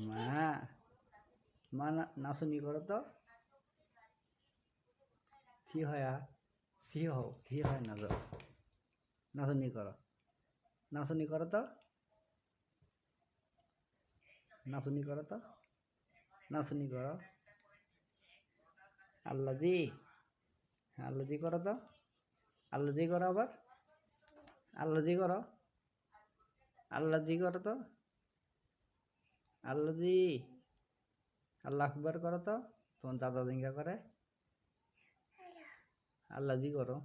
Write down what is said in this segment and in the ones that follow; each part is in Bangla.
মা মা নাচনি করো তো থি হয়া থি হও থি হয় না যাও নাচনি করো তো নাচনি করো তো নাচনি করো আল্লাজি আল্লাজি করো তো আল্লাজি করো আবার আল্লাজি করো আল্লাজি করো তো আল্লাজি আল্লাহ আকবার করো তো তোমার দাদা জিঙ্গা করে আল্লাজি করো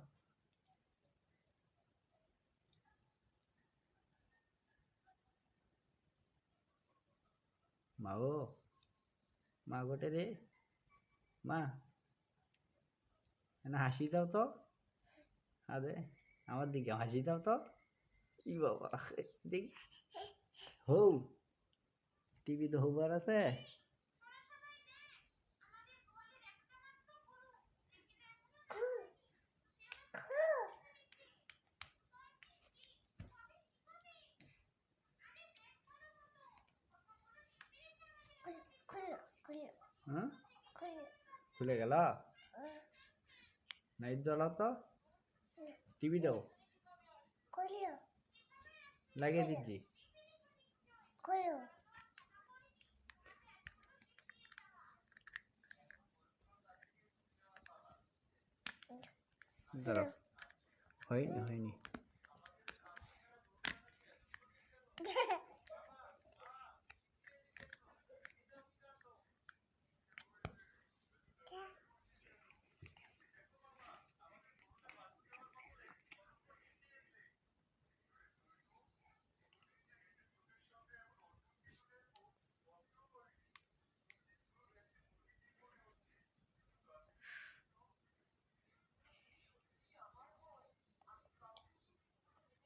মা গো মা গোটে রে মা না হাসি দাও তো আরে আমার দিকে হাসি দাও তো ই বাবা দেখ হৌ টিভি তো হবার আছে হ্যাঁ খুলে গেল নাইট জ্বালাও তো টিভি দাও লাগিয়ে দিচ্ছি দাঁড়াও হয়নি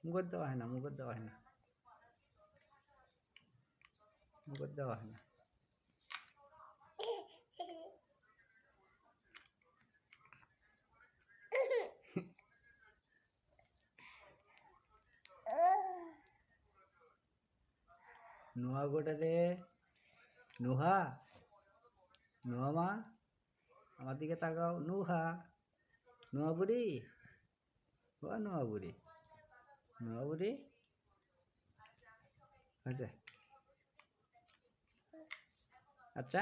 মুখর দেওয়া হয় না মুখর দেওয়া হয় না মুখর দেওয়া হয় না নুহা গোটে রে নুহা নুহা মা আমার দিকে তাকাও নুহা নুহা বুড়ি ও নুহা বুড়ি হয়েছে আচ্ছা